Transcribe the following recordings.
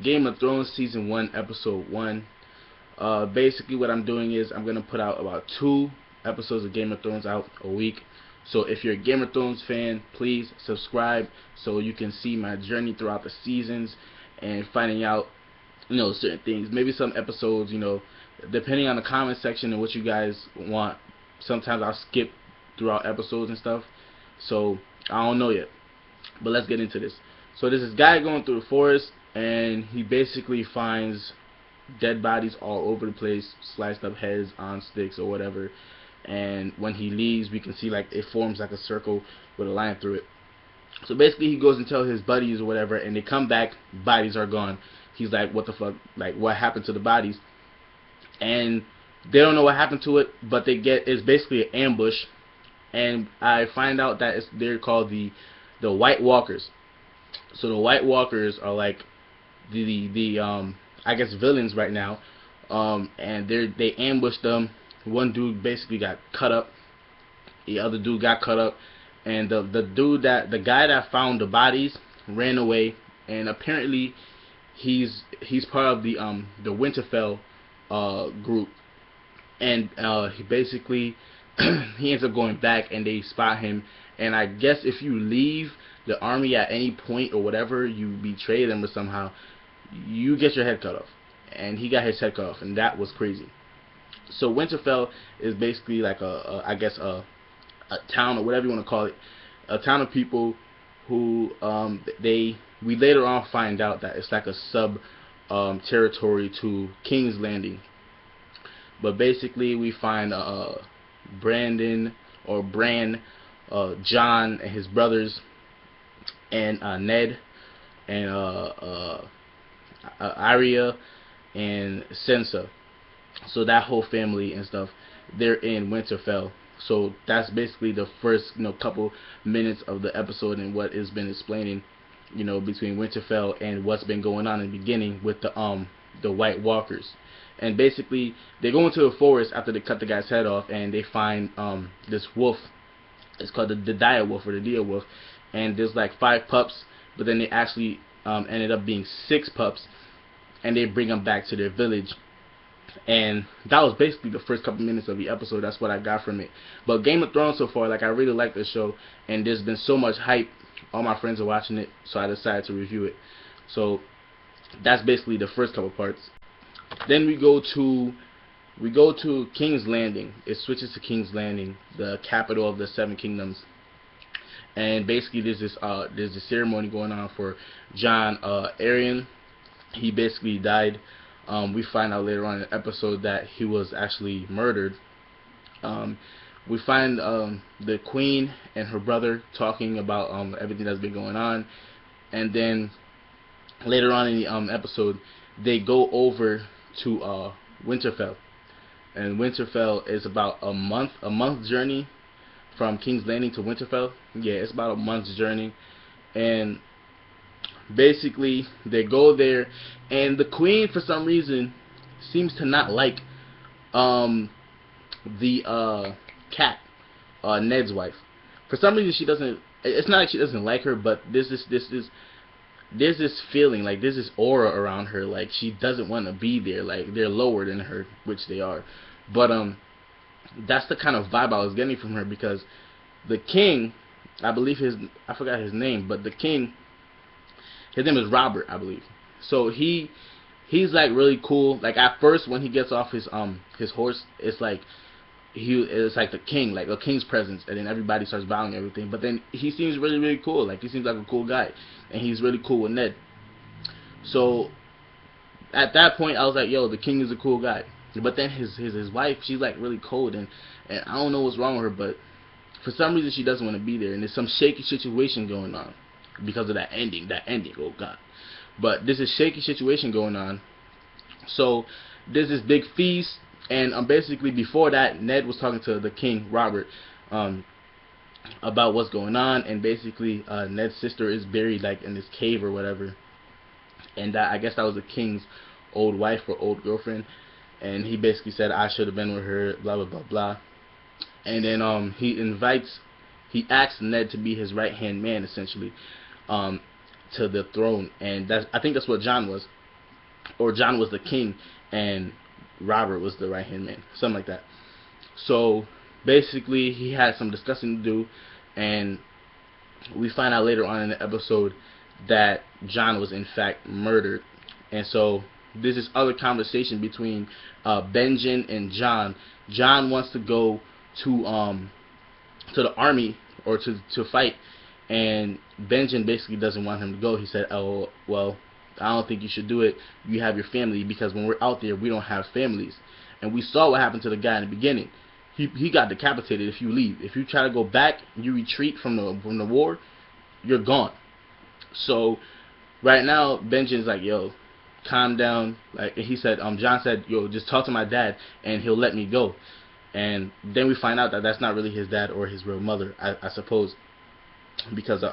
Game of Thrones Season 1, Episode 1. Basically what I'm doing is I'm going to put out about 2 episodes of Game of Thrones out a week. So if you're a Game of Thrones fan, please subscribe so you can see my journey throughout the seasons and finding out, certain things. Maybe some episodes, depending on the comment section and what you guys want. Sometimes I'll skip throughout episodes and stuff. So I don't know yet. But let's get into this. So there's this guy going through the forest, and he basically finds dead bodies all over the place, sliced up heads on sticks or whatever. And when he leaves, we can see like it forms like a circle with a line through it. So basically he goes and tells his buddies or whatever, and they come back, bodies are gone. He's like, what the fuck, like what happened to the bodies? And they don't know what happened to it, but it's basically an ambush. And I find out that they're called the White Walkers. So the White Walkers are like the I guess villains right now. And they ambushed them. One dude basically got cut up. The other dude got cut up, and the guy that found the bodies ran away. And apparently he's part of the Winterfell group. And he basically he ends up going back, and they spot him. And I guess if you leave the army at any point or whatever, you betray them or somehow, you get your head cut off. And he got his head cut off, and that was crazy. So Winterfell is basically like I guess a town or whatever you want to call it, a town of people who we later on find out that it's like a sub territory to King's Landing. But basically we find Bran, Jon and his brothers, and Ned, and Arya and Sansa. So that whole family and stuff, they're in Winterfell. So that's basically the first couple minutes of the episode and what has been explaining, between Winterfell and what's been going on in the beginning with the White Walkers. And basically they go into the forest after they cut the guy's head off, and they find this wolf. It's called the dire wolf or the deer wolf, and there's like 5 pups, but then they actually ended up being 6 pups, and they bring them back to their village. And that was basically the first couple minutes of the episode. That's what I got from it. But Game of Thrones so far, like, I really like this show, and there's been so much hype. All my friends are watching it, so I decided to review it. So that's basically the first couple parts. Then we go to King's Landing. It switches to King's Landing, the capital of the 7 kingdoms. And basically there's this ceremony going on for Jon Arryn. He basically died. We find out later on in the episode that he was actually murdered. We find the queen and her brother talking about everything that's been going on. And then later on in the episode, they go over to Winterfell. And Winterfell is about a month journey from King's Landing to Winterfell. Yeah, it's about a month's journey. And basically they go there, and the queen for some reason seems to not like the cat, Ned's wife. For some reason she doesn't. It's not like she doesn't like her, but there's this feeling, like there's this aura around her, like she doesn't want to be there, like they're lower than her, which they are. But that's the kind of vibe I was getting from her, because the king, I believe I forgot his name, but the king, his name is Robert, I believe. So he's like really cool. Like at first when he gets off his horse, it's like the king, like a king's presence, and then everybody starts bowing and everything. But then he seems really, really cool. Like he seems like a cool guy, and he's really cool with Ned. So at that point I was like, yo, the king is a cool guy. But then his wife, she's like really cold, and I don't know what's wrong with her, but for some reason she doesn't want to be there, and there's some shaky situation going on because of that ending, oh god. But there's a shaky situation going on. So there's this big feast, and basically before that, Ned was talking to the king, Robert, about what's going on, and basically Ned's sister is buried like in this cave or whatever, and I guess that was the king's old wife or old girlfriend, and he basically said I should have been with her, blah blah blah blah. And then he asks Ned to be his right hand man, essentially, to the throne. And I think that's what Jon was. or John was the king and Robert was the right hand man, something like that. So basically he had some discussing to do, and we find out later on in the episode that John was in fact murdered. And so there's this other conversation between Benjen and John. John wants to go to the army or to fight, and Benjen basically doesn't want him to go. He said, oh well, I don't think you should do it. You have your family, because when we're out there we don't have families. And we saw what happened to the guy in the beginning. He got decapitated if you leave. If you try to go back, you retreat from the war, you're gone. So right now Benjen's like, yo, calm down. Like he said, John said, yo, just talk to my dad and he'll let me go. And then we find out that that's not really his dad or his real mother, I suppose, because of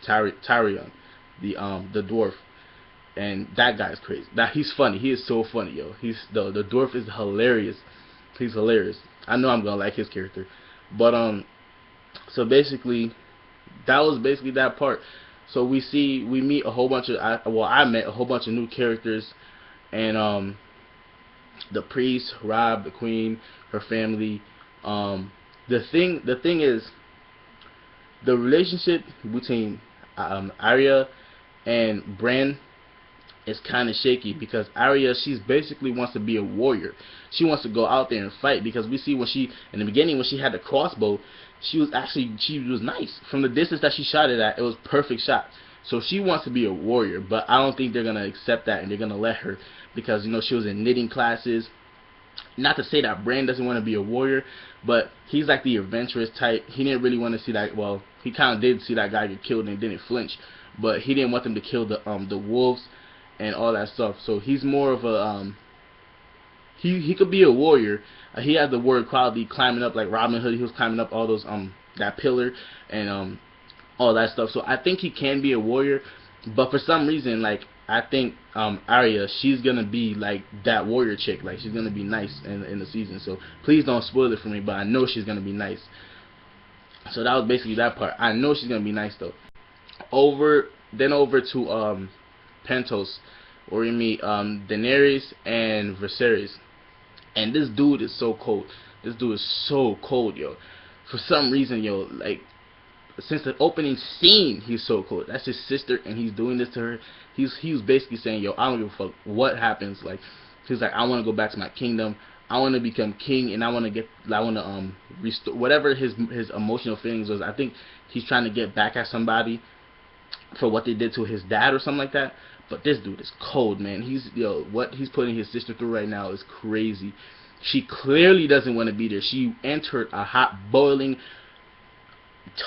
Tyrion, the dwarf. And that guy's crazy. He's funny. He is so funny, yo. The dwarf is hilarious. He's hilarious. I know I'm gonna like his character. But so basically that was basically that part. So we meet a whole bunch of I met a whole bunch of new characters, and the priest, Rob, the queen, her family. The thing is, the relationship between Arya and Bran is kind of shaky, because Arya, she's basically wants to be a warrior. She wants to go out there and fight, because we see when she, in the beginning, when she had the crossbow, she was nice. From the distance that she shot it at, it was perfect shot. So she wants to be a warrior, but I don't think they're going to accept that, and they're going to let her, because, you know, she was in knitting classes. Not to say that Bran doesn't want to be a warrior, but he's like the adventurous type. He didn't really want to see that, well, he kind of did see that guy get killed and didn't flinch, but he didn't want them to kill the wolves and all that stuff. So he's more of a he could be a warrior. He has the warrior quality, climbing up like Robin Hood. He was climbing up all those that pillar and all that stuff. So I think he can be a warrior, but for some reason, like, I think Arya, she's gonna be like that warrior chick. Like, she's gonna be nice in the season. So please don't spoil it for me, but I know she's gonna be nice. So that was basically that part. I know she's gonna be nice though. Over to Pentos, where we meet Daenerys and Viserys. And this dude is so cold. This dude is so cold, yo. For some reason, yo, like, since the opening scene, he's so cold. That's his sister, and he's doing this to her. He was basically saying, yo, I don't give a fuck what happens. Like, he's like, I want to go back to my kingdom. I want to become king, and I want to restore whatever his emotional feelings was. I think he's trying to get back at somebody for what they did to his dad or something like that. But this dude is cold, man. What he's putting his sister through right now is crazy. She clearly doesn't want to be there. She entered a hot boiling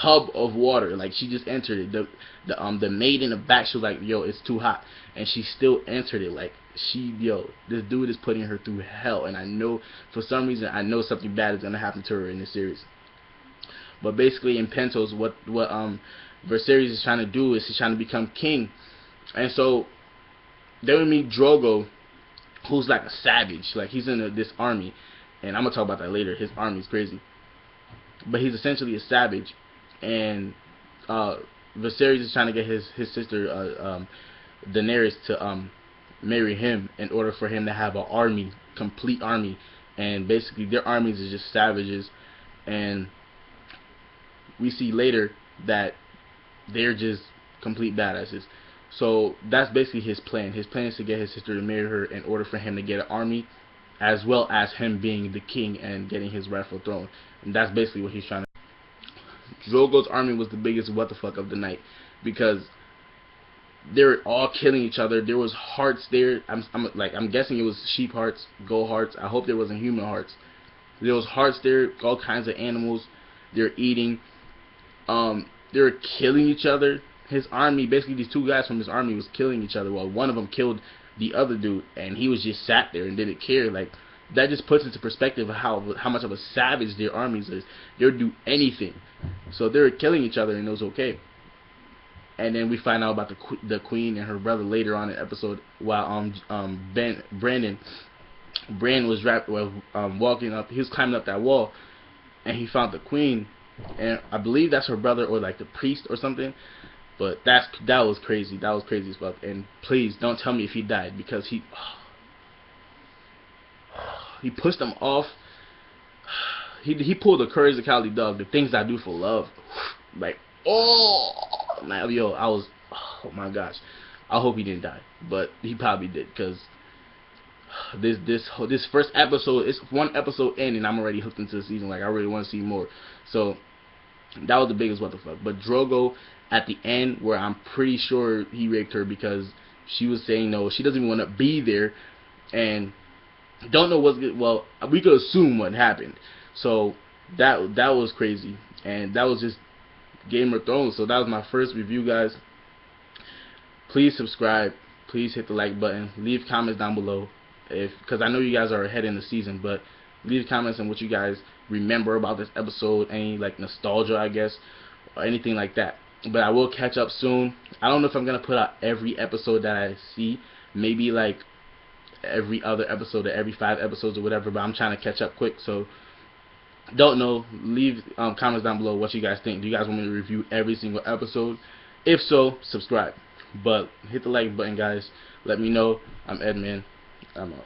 tub of water. Like, she just entered it. The maid in the back, she was like, yo, it's too hot, and she still entered it. Like, this dude is putting her through hell, and I know, for some reason, I know something bad is gonna happen to her in this series. But basically, in Pentos, what Viserys is trying to do is he's trying to become king. And so then we meet Drogo, who's like a savage. Like, he's in this army, and I'm gonna talk about that later. His army's crazy, but he's essentially a savage. And Viserys is trying to get his sister Daenerys to marry him in order for him to have an army, complete army. And basically their armies is just savages, and we see later that they're just complete badasses. So that's basically his plan. His plan is to get his sister to marry her in order for him to get an army, as well as him being the king and getting his rightful throne. And that's basically what he's trying to do. Drogo's army was the biggest what the fuck of the night, because they were all killing each other. There was hearts there. I'm guessing it was sheep hearts, goat hearts. I hope there wasn't human hearts. There was hearts there, all kinds of animals. They're eating. They were killing each other. His army, basically these two guys from his army, was killing each other. Well, one of them killed the other dude, and he was just sat there and didn't care. Like, that just puts into perspective of how much of a savage their armies is. They would do anything. So they were killing each other, and it was okay. And then we find out about the queen and her brother later on in the episode, while Bran was walking up. He was climbing up that wall, and he found the queen, and I believe that's her brother, or like the priest or something. But that was crazy. That was crazy as fuck. And please don't tell me if he died, because he pushed them off. He pulled the Courage the Cowardly Dog. The Things I Do for Love. Like, man, yo, I was, oh my gosh. I hope he didn't die, but he probably did, because this first episode, it's one episode in, and I'm already hooked into the season. Like, I really want to see more. So that was the biggest what the fuck. But Drogo at the end, where I'm pretty sure he raped her, because she was saying no, she doesn't even want to be there, and don't know what's good. Well, we could assume what happened. So that was crazy, and that was just Game of Thrones. So that was my first review, guys. Please subscribe, please hit the like button, leave comments down below, because I know you guys are ahead in the season, but leave comments on what you guys remember about this episode, any like nostalgia, I guess, or anything like that. But I will catch up soon. I don't know if I'm gonna put out every episode that I see, maybe like every other episode or every 5 episodes or whatever, but I'm trying to catch up quick. So don't know, leave comments down below what you guys think. Do you guys want me to review every single episode? If so, subscribe. But hit the like button, guys. Let me know. I'm Edman. I'm out.